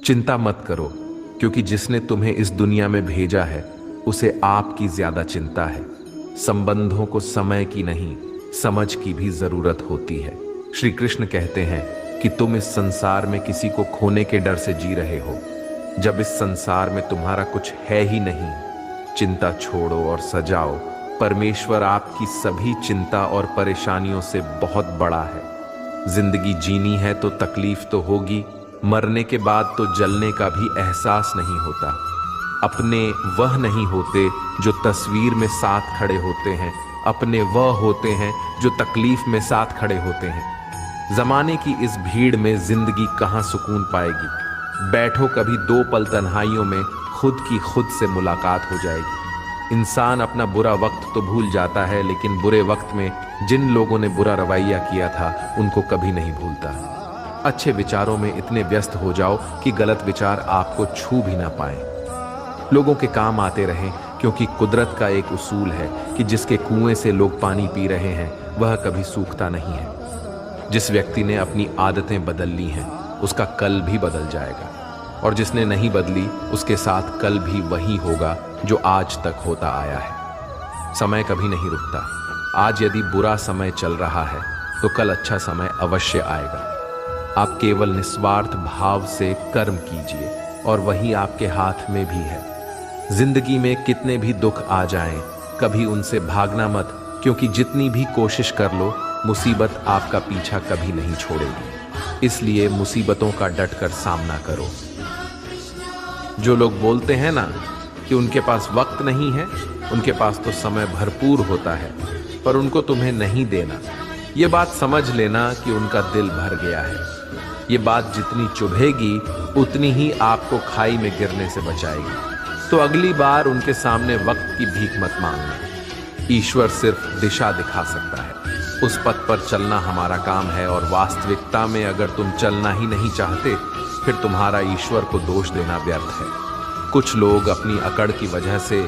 चिंता मत करो, क्योंकि जिसने तुम्हें इस दुनिया में भेजा है उसे आपकी ज्यादा चिंता है। संबंधों को समय की नहीं, समझ की भी जरूरत होती है। श्री कृष्ण कहते हैं कि तुम इस संसार में किसी को खोने के डर से जी रहे हो, जब इस संसार में तुम्हारा कुछ है ही नहीं। चिंता छोड़ो और सजाओ, परमेश्वर आपकी सभी चिंता और परेशानियों से बहुत बड़ा है। जिंदगी जीनी है तो तकलीफ तो होगी, मरने के बाद तो जलने का भी एहसास नहीं होता। अपने वह नहीं होते जो तस्वीर में साथ खड़े होते हैं, अपने वह होते हैं जो तकलीफ में साथ खड़े होते हैं। जमाने की इस भीड़ में जिंदगी कहाँ सुकून पाएगी। बैठो कभी दो पल तन्हाइयों में, खुद की खुद से मुलाकात हो जाएगी। इंसान अपना बुरा वक्त तो भूल जाता है, लेकिन बुरे वक्त में जिन लोगों ने बुरा रवैया किया था उनको कभी नहीं भूलता। अच्छे विचारों में इतने व्यस्त हो जाओ कि गलत विचार आपको छू भी ना पाए। लोगों के काम आते रहें, क्योंकि कुदरत का एक उसूल है कि जिसके कुएं से लोग पानी पी रहे हैं वह कभी सूखता नहीं है। जिस व्यक्ति ने अपनी आदतें बदल ली हैं उसका कल भी बदल जाएगा, और जिसने नहीं बदली उसके साथ कल भी वही होगा जो आज तक होता आया है। समय कभी नहीं रुकता। आज यदि बुरा समय चल रहा है तो कल अच्छा समय अवश्य आएगा। आप केवल निस्वार्थ भाव से कर्म कीजिए और वही आपके हाथ में भी है। जिंदगी में कितने भी दुख आ जाएं, कभी उनसे भागना मत, क्योंकि जितनी भी कोशिश कर लो मुसीबत आपका पीछा कभी नहीं छोड़ेगी। इसलिए मुसीबतों का डटकर सामना करो। जो लोग बोलते हैं ना कि उनके पास वक्त नहीं है, उनके पास तो समय भरपूर होता है, पर उनको तुम्हें नहीं देना। ये बात समझ लेना कि उनका दिल भर गया है। ये बात जितनी चुभेगी उतनी ही आपको खाई में गिरने से बचाएगी। तो अगली बार उनके सामने वक्त की भीख मत मांगना। ईश्वर सिर्फ दिशा दिखा सकता है, उस पथ पर चलना हमारा काम है। और वास्तविकता में अगर तुम चलना ही नहीं चाहते, फिर तुम्हारा ईश्वर को दोष देना व्यर्थ है। कुछ लोग अपनी अकड़ की वजह से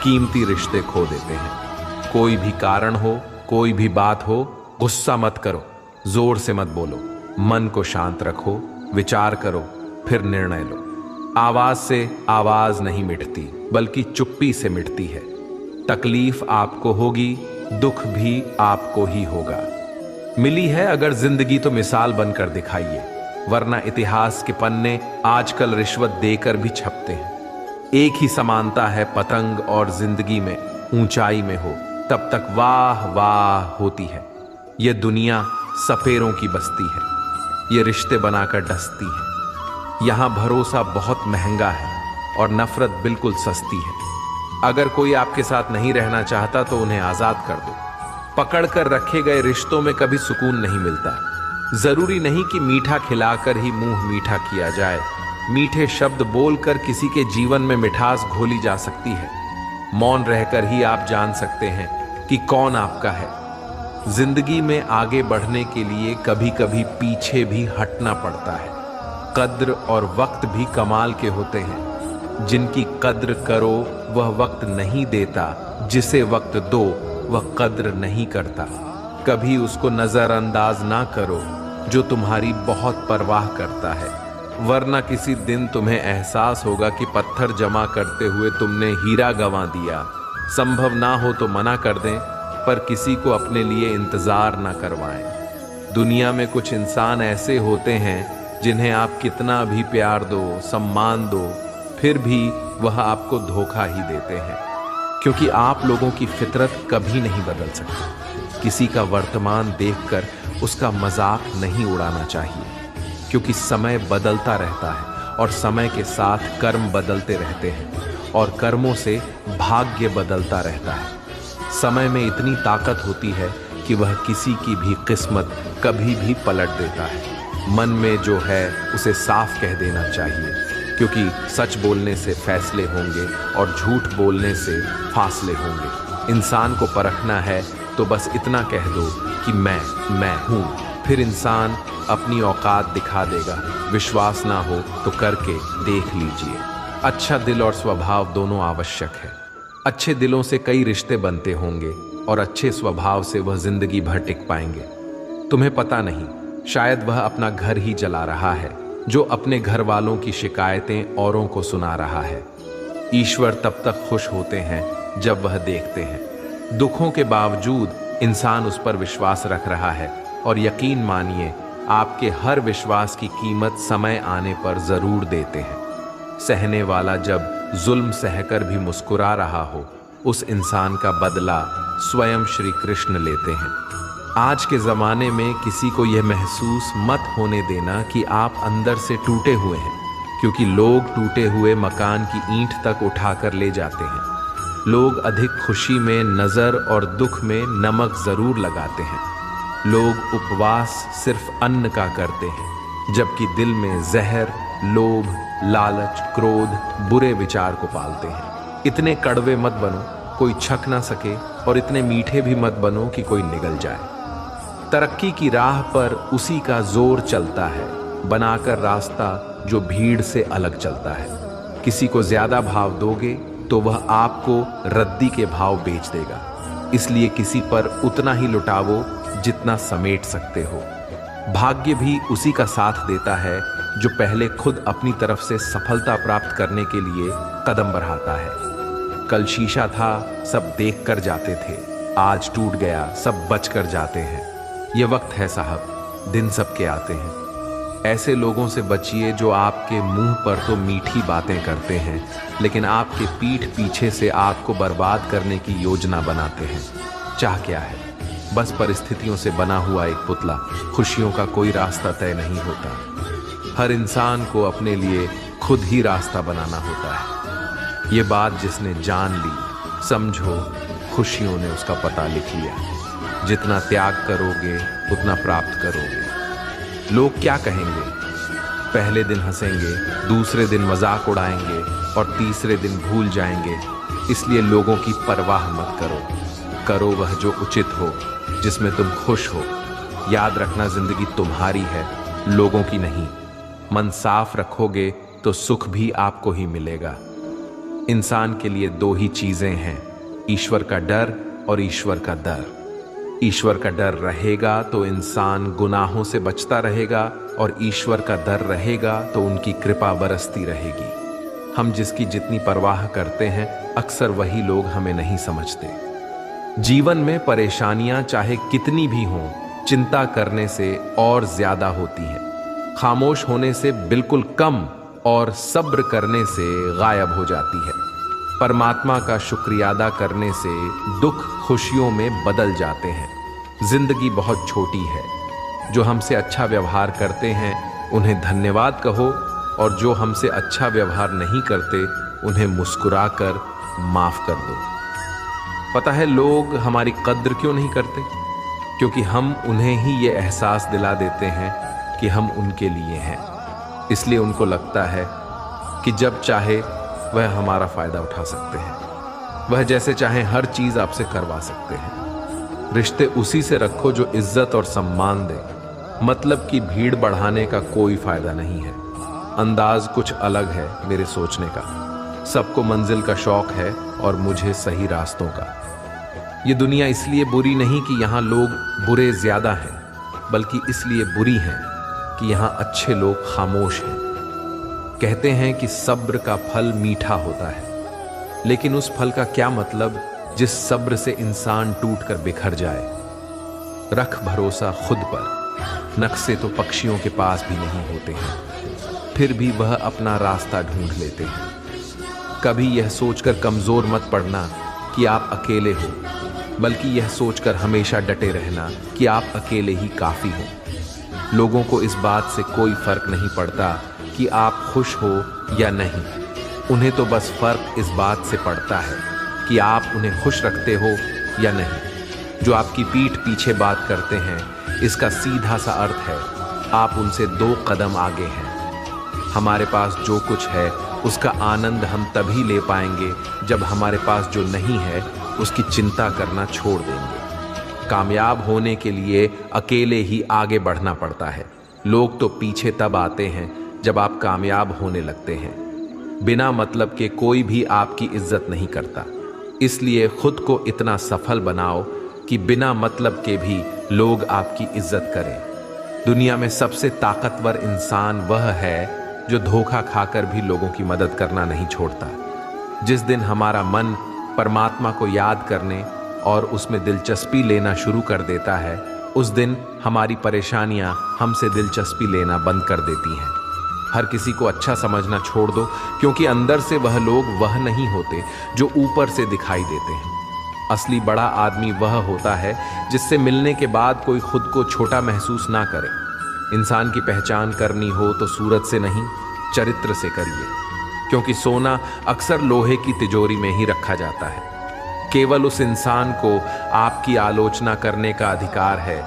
कीमती रिश्ते खो देते हैं। कोई भी कारण हो, कोई भी बात हो, गुस्सा मत करो, जोर से मत बोलो, मन को शांत रखो, विचार करो, फिर निर्णय लो। आवाज से आवाज नहीं मिटती, बल्कि चुप्पी से मिटती है। तकलीफ आपको होगी, दुख भी आपको ही होगा। मिली है अगर जिंदगी तो मिसाल बनकर दिखाइए, वरना इतिहास के पन्ने आजकल रिश्वत देकर भी छपते हैं। एक ही समानता है पतंग और जिंदगी में, ऊंचाई में हो तब तक वाह वाह होती है। यह दुनिया सपेरों की बस्ती है, ये रिश्ते बनाकर डसती है। यहाँ भरोसा बहुत महंगा है और नफरत बिल्कुल सस्ती है। अगर कोई आपके साथ नहीं रहना चाहता तो उन्हें आजाद कर दो। पकड़ कर रखे गए रिश्तों में कभी सुकून नहीं मिलता। जरूरी नहीं कि मीठा खिलाकर ही मुंह मीठा किया जाए। मीठे शब्द बोलकर किसी के जीवन में मिठास घोली जा सकती है। मौन रहकर ही आप जान सकते हैं कि कौन आपका है। जिंदगी में आगे बढ़ने के लिए कभी कभी पीछे भी हटना पड़ता है। कद्र और वक्त भी कमाल के होते हैं। जिनकी कद्र करो वह वक्त नहीं देता, जिसे वक्त दो वह कद्र नहीं करता। कभी उसको नजरअंदाज ना करो जो तुम्हारी बहुत परवाह करता है, वरना किसी दिन तुम्हें एहसास होगा कि पत्थर जमा करते हुए तुमने हीरा गंवा दिया। संभव ना हो तो मना कर दें, पर किसी को अपने लिए इंतजार ना करवाएं। दुनिया में कुछ इंसान ऐसे होते हैं जिन्हें आप कितना भी प्यार दो, सम्मान दो, फिर भी वह आपको धोखा ही देते हैं। क्योंकि आप लोगों की फितरत कभी नहीं बदल सकती। किसी का वर्तमान देखकर उसका मजाक नहीं उड़ाना चाहिए, क्योंकि समय बदलता रहता है और समय के साथ कर्म बदलते रहते हैं और कर्मों से भाग्य बदलता रहता है। समय में इतनी ताकत होती है कि वह किसी की भी किस्मत कभी भी पलट देता है। मन में जो है उसे साफ कह देना चाहिए, क्योंकि सच बोलने से फैसले होंगे और झूठ बोलने से फासले होंगे। इंसान को परखना है तो बस इतना कह दो कि मैं हूँ, फिर इंसान अपनी औकात दिखा देगा। विश्वास ना हो तो करके देख लीजिए। अच्छा दिल और स्वभाव दोनों आवश्यक है। अच्छे दिलों से कई रिश्ते बनते होंगे और अच्छे स्वभाव से वह जिंदगी भर टिक पाएंगे। तुम्हें पता नहीं, शायद वह अपना घर ही जला रहा है, जो अपने घर वालों की शिकायतें औरों को सुना रहा है। ईश्वर तब तक खुश होते हैं जब वह देखते हैं दुखों के बावजूद इंसान उस पर विश्वास रख रहा है, और यकीन मानिए आपके हर विश्वास की कीमत समय आने पर जरूर देते हैं। सहने वाला जब जुल्म सहकर भी मुस्कुरा रहा हो, उस इंसान का बदला स्वयं श्री कृष्ण लेते हैं। आज के ज़माने में किसी को यह महसूस मत होने देना कि आप अंदर से टूटे हुए हैं, क्योंकि लोग टूटे हुए मकान की ईंट तक उठाकर ले जाते हैं। लोग अधिक खुशी में नज़र और दुख में नमक ज़रूर लगाते हैं। लोग उपवास सिर्फ अन्न का करते हैं, जबकि दिल में जहर, लोभ, लालच, क्रोध, बुरे विचार को पालते हैं। इतने कड़वे मत बनो कोई छक ना सके, और इतने मीठे भी मत बनो कि कोई निगल जाए। तरक्की की राह पर उसी का जोर चलता है, बनाकर रास्ता जो भीड़ से अलग चलता है। किसी को ज्यादा भाव दोगे तो वह आपको रद्दी के भाव बेच देगा, इसलिए किसी पर उतना ही लुटावो जितना समेट सकते हो। भाग्य भी उसी का साथ देता है जो पहले खुद अपनी तरफ से सफलता प्राप्त करने के लिए कदम बढ़ाता है। कल शीशा था, सब देख कर जाते थे, आज टूट गया, सब बच कर जाते हैं। ये वक्त है साहब, दिन सबके आते हैं। ऐसे लोगों से बचिए जो आपके मुंह पर तो मीठी बातें करते हैं, लेकिन आपके पीठ पीछे से आपको बर्बाद करने की योजना बनाते हैं। चाह क्या है? बस परिस्थितियों से बना हुआ एक पुतला। खुशियों का कोई रास्ता तय नहीं होता। हर इंसान को अपने लिए खुद ही रास्ता बनाना होता है। ये बात जिसने जान ली, समझो खुशियों ने उसका पता लिख लिया। जितना त्याग करोगे उतना प्राप्त करोगे। लोग क्या कहेंगे? पहले दिन हंसेंगे, दूसरे दिन मजाक उड़ाएंगे और तीसरे दिन भूल जाएंगे। इसलिए लोगों की परवाह मत करो। करो वह जो उचित हो, जिसमें तुम खुश हो। याद रखना जिंदगी तुम्हारी है, लोगों की नहीं। मन साफ रखोगे तो सुख भी आपको ही मिलेगा। इंसान के लिए दो ही चीजें हैं, ईश्वर का डर और ईश्वर का दर। ईश्वर का डर रहेगा तो इंसान गुनाहों से बचता रहेगा, और ईश्वर का डर रहेगा तो उनकी कृपा बरसती रहेगी। हम जिसकी जितनी परवाह करते हैं, अक्सर वही लोग हमें नहीं समझते। जीवन में परेशानियां चाहे कितनी भी हों, चिंता करने से और ज्यादा होती हैं। खामोश होने से बिल्कुल कम और सब्र करने से गायब हो जाती है। परमात्मा का शुक्रिया अदा करने से दुख खुशियों में बदल जाते हैं। जिंदगी बहुत छोटी है। जो हमसे अच्छा व्यवहार करते हैं उन्हें धन्यवाद कहो, और जो हमसे अच्छा व्यवहार नहीं करते उन्हें मुस्कुराकर माफ कर दो। पता है लोग हमारी कद्र क्यों नहीं करते? क्योंकि हम उन्हें ही ये एहसास दिला देते हैं कि हम उनके लिए हैं। इसलिए उनको लगता है कि जब चाहे वह हमारा फायदा उठा सकते हैं। वह जैसे चाहे हर चीज आपसे करवा सकते हैं। रिश्ते उसी से रखो जो इज्जत और सम्मान दे। मतलब की भीड़ बढ़ाने का कोई फायदा नहीं है। अंदाज कुछ अलग है मेरे सोचने का। सबको मंजिल का शौक है और मुझे सही रास्तों का। ये दुनिया इसलिए बुरी नहीं कि यहाँ लोग बुरे ज्यादा हैं, बल्कि इसलिए बुरी हैं कि यहाँ अच्छे लोग खामोश हैं। कहते हैं कि सब्र का फल मीठा होता है, लेकिन उस फल का क्या मतलब जिस सब्र से इंसान टूटकर बिखर जाए। रख भरोसा खुद पर। नक्शे तो पक्षियों के पास भी नहीं होते हैं, फिर भी वह अपना रास्ता ढूंढ लेते हैं। कभी यह सोचकर कमजोर मत पड़ना कि आप अकेले हो, बल्कि यह सोचकर हमेशा डटे रहना कि आप अकेले ही काफी हो। लोगों को इस बात से कोई फर्क नहीं पड़ता कि आप खुश हो या नहीं। उन्हें तो बस फर्क इस बात से पड़ता है कि आप उन्हें खुश रखते हो या नहीं। जो आपकी पीठ पीछे बात करते हैं, इसका सीधा सा अर्थ है आप उनसे 2 कदम आगे हैं। हमारे पास जो कुछ है उसका आनंद हम तभी ले पाएंगे जब हमारे पास जो नहीं है उसकी चिंता करना छोड़ देंगे। कामयाब होने के लिए अकेले ही आगे बढ़ना पड़ता है। लोग तो पीछे तब आते हैं जब आप कामयाब होने लगते हैं। बिना मतलब के कोई भी आपकी इज्जत नहीं करता। इसलिए खुद को इतना सफल बनाओ कि बिना मतलब के भी लोग आपकी इज्जत करें। दुनिया में सबसे ताकतवर इंसान वह है जो धोखा खाकर भी लोगों की मदद करना नहीं छोड़ता। जिस दिन हमारा मन परमात्मा को याद करने और उसमें दिलचस्पी लेना शुरू कर देता है, उस दिन हमारी परेशानियां हमसे दिलचस्पी लेना बंद कर देती हैं। हर किसी को अच्छा समझना छोड़ दो, क्योंकि अंदर से वह लोग वह नहीं होते जो ऊपर से दिखाई देते हैं। असली बड़ा आदमी वह होता है जिससे मिलने के बाद कोई खुद को छोटा महसूस ना करे। इंसान की पहचान करनी हो तो सूरत से नहीं, चरित्र से करिए, क्योंकि सोना अक्सर लोहे की तिजोरी में ही रखा जाता है। केवल उस इंसान को आपकी आलोचना करने का अधिकार है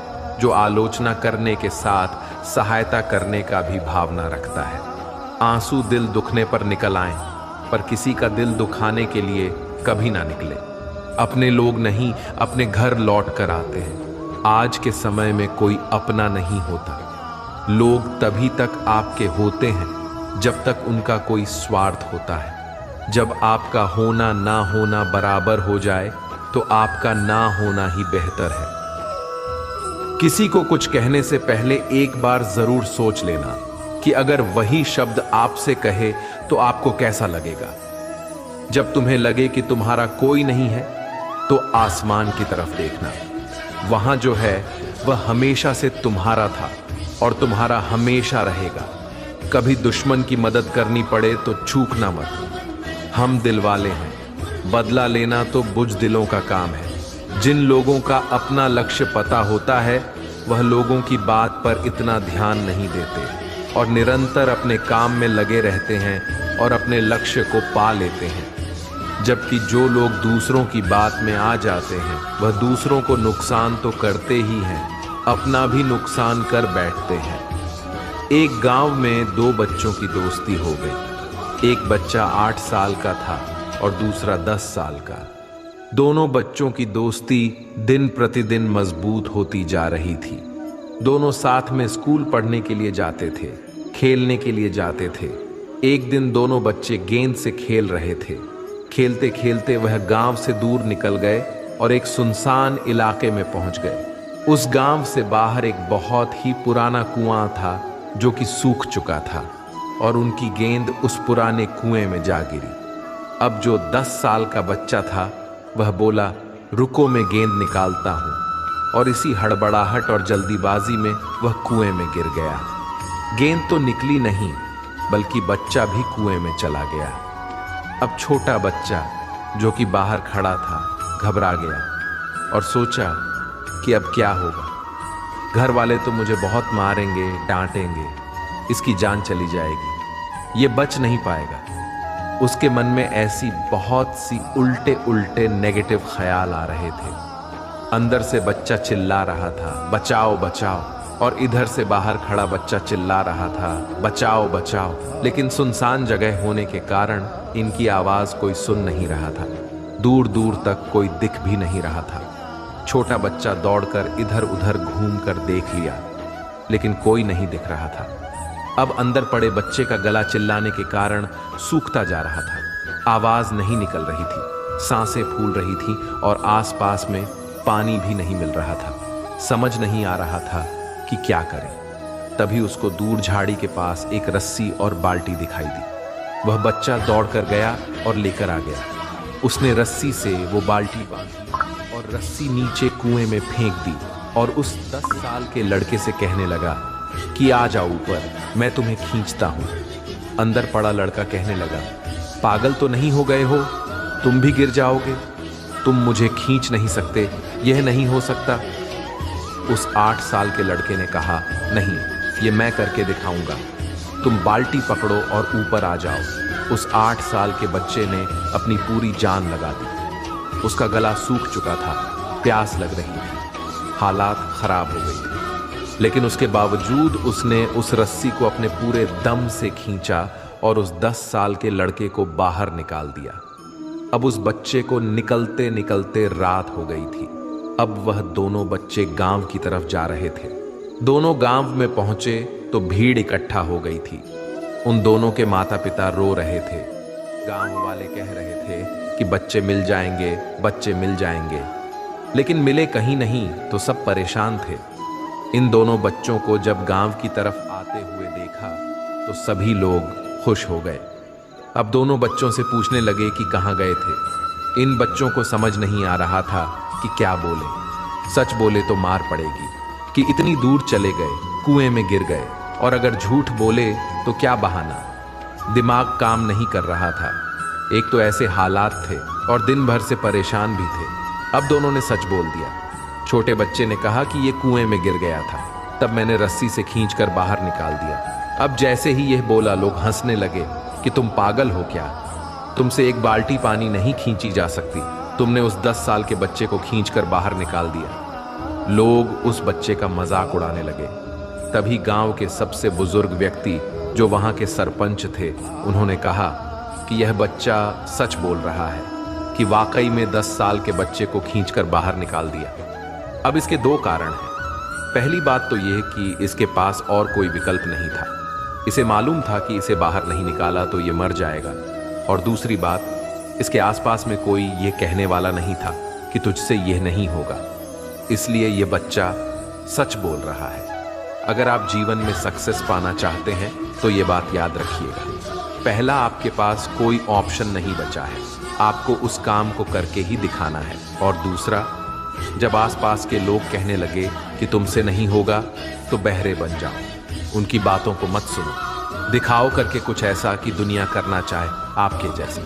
जो आलोचना करने के साथ सहायता करने का भी भावना रखता है। आंसू दिल दुखने पर निकल आए, पर किसी का दिल दुखाने के लिए कभी ना निकले। अपने लोग नहीं, अपने घर लौट कर आते हैं। आज के समय में कोई अपना नहीं होता। लोग तभी तक आपके होते हैं जब तक उनका कोई स्वार्थ होता है। जब आपका होना ना होना बराबर हो जाए तो आपका ना होना ही बेहतर है। किसी को कुछ कहने से पहले एक बार जरूर सोच लेना कि अगर वही शब्द आपसे कहे तो आपको कैसा लगेगा। जब तुम्हें लगे कि तुम्हारा कोई नहीं है तो आसमान की तरफ देखना। वहां जो है वह हमेशा से तुम्हारा था और तुम्हारा हमेशा रहेगा। कभी दुश्मन की मदद करनी पड़े तो चूकना मत। हम दिल वाले हैं, बदला लेना तो बुज़दिलों का काम है। जिन लोगों का अपना लक्ष्य पता होता है वह लोगों की बात पर इतना ध्यान नहीं देते और निरंतर अपने काम में लगे रहते हैं और अपने लक्ष्य को पा लेते हैं। जबकि जो लोग दूसरों की बात में आ जाते हैं वह दूसरों को नुकसान तो करते ही हैं, अपना भी नुकसान कर बैठते हैं। एक गांव में दो बच्चों की दोस्ती हो गई। एक बच्चा 8 साल का था और दूसरा 10 साल का। दोनों बच्चों की दोस्ती दिन प्रतिदिन मजबूत होती जा रही थी। दोनों साथ में स्कूल पढ़ने के लिए जाते थे, खेलने के लिए जाते थे। एक दिन दोनों बच्चे गेंद से खेल रहे थे। खेलते खेलते वह गांव से दूर निकल गए और एक सुनसान इलाके में पहुंच गए। उस गांव से बाहर एक बहुत ही पुराना कुआं था जो कि सूख चुका था और उनकी गेंद उस पुराने कुएं में जा गिरी। अब जो 10 साल का बच्चा था वह बोला, रुको मैं गेंद निकालता हूं, और इसी हड़बड़ाहट और जल्दीबाजी में वह कुएं में गिर गया। गेंद तो निकली नहीं बल्कि बच्चा भी कुएं में चला गया। अब छोटा बच्चा जो कि बाहर खड़ा था घबरा गया और सोचा कि अब क्या होगा। घर वाले तो मुझे बहुत मारेंगे, डांटेंगे, इसकी जान चली जाएगी, ये बच नहीं पाएगा। उसके मन में ऐसी बहुत सी उल्टे उल्टे नेगेटिव ख्याल आ रहे थे। अंदर से बच्चा चिल्ला रहा था, बचाओ बचाओ, और इधर से बाहर खड़ा बच्चा चिल्ला रहा था, बचाओ बचाओ। लेकिन सुनसान जगह होने के कारण इनकी आवाज कोई सुन नहीं रहा था। दूर दूर तक कोई दिख भी नहीं रहा था। छोटा बच्चा दौड़कर इधर उधर घूमकर देख लिया, लेकिन कोई नहीं दिख रहा था। अब अंदर पड़े बच्चे का गला चिल्लाने के कारण सूखता जा रहा था। आवाज नहीं निकल रही थी, सांसें फूल रही थी और आसपास में पानी भी नहीं मिल रहा था। समझ नहीं आ रहा था कि क्या करें। तभी उसको दूर झाड़ी के पास एक रस्सी और बाल्टी दिखाई दी। वह बच्चा दौड़कर गया और लेकर आ गया। उसने रस्सी से वो बाल्टी बांधी और रस्सी नीचे कुएं में फेंक दी और उस 10 साल के लड़के से कहने लगा कि आ जाओ ऊपर, मैं तुम्हें खींचता हूं। अंदर पड़ा लड़का कहने लगा, पागल तो नहीं हो गए हो, तुम भी गिर जाओगे, तुम मुझे खींच नहीं सकते, यह नहीं हो सकता। उस 8 साल के लड़के ने कहा, नहीं, ये मैं करके दिखाऊंगा, तुम बाल्टी पकड़ो और ऊपर आ जाओ। उस 8 साल के बच्चे ने अपनी पूरी जान लगा दी। उसका गला सूख चुका था, प्यास लग रही थी, हालात खराब हो गई थी, लेकिन उसके बावजूद उसने उस रस्सी को अपने पूरे दम से खींचा और उस 10 साल के लड़के को बाहर निकाल दिया। अब उस बच्चे को निकलते निकलते रात हो गई थी। अब वह दोनों बच्चे गांव की तरफ जा रहे थे। दोनों गांव में पहुंचे तो भीड़ इकट्ठा हो गई थी। उन दोनों के माता पिता रो रहे थे। गांव वाले कह रहे थे कि बच्चे मिल जाएंगे, बच्चे मिल जाएंगे, लेकिन मिले कहीं नहीं तो सब परेशान थे। इन दोनों बच्चों को जब गांव की तरफ आते हुए देखा तो सभी लोग खुश हो गए। अब दोनों बच्चों से पूछने लगे कि कहाँ गए थे। इन बच्चों को समझ नहीं आ रहा था कि क्या बोले। सच बोले तो मार पड़ेगी कि इतनी दूर चले गए, कुएं में गिर गए, और अगर झूठ बोले तो क्या बहाना। दिमाग काम नहीं कर रहा था। एक तो ऐसे हालात थे और दिन भर से परेशान भी थे। अब दोनों ने सच बोल दिया। छोटे बच्चे ने कहा कि ये कुएं में गिर गया था, तब मैंने रस्सी से खींचकर बाहर निकाल दिया। अब जैसे ही यह बोला लोग हंसने लगे कि तुम पागल हो क्या, तुमसे एक बाल्टी पानी नहीं खींची जा सकती, तुमने उस 10 साल के बच्चे को खींचकर बाहर निकाल दिया। लोग उस बच्चे का मजाक उड़ाने लगे। तभी गांव के सबसे बुजुर्ग व्यक्ति जो वहां के सरपंच थे, उन्होंने कहा कि यह बच्चा सच बोल रहा है कि वाकई में 10 साल के बच्चे को खींचकर बाहर निकाल दिया। अब इसके 2 कारण हैं। पहली बात तो यह कि इसके पास और कोई विकल्प नहीं था। इसे मालूम था कि इसे बाहर नहीं निकाला तो ये मर जाएगा। और दूसरी बात, इसके आसपास में कोई ये कहने वाला नहीं था कि तुझसे यह नहीं होगा। इसलिए ये बच्चा सच बोल रहा है। अगर आप जीवन में सक्सेस पाना चाहते हैं तो ये बात याद रखिएगा। पहला, आपके पास कोई ऑप्शन नहीं बचा है, आपको उस काम को करके ही दिखाना है। और दूसरा, जब आसपास के लोग कहने लगे कि तुमसे नहीं होगा तो बहरे बन जाओ, उनकी बातों को मत सुनो। दिखाओ करके कुछ ऐसा कि दुनिया करना चाहे आपके जैसे।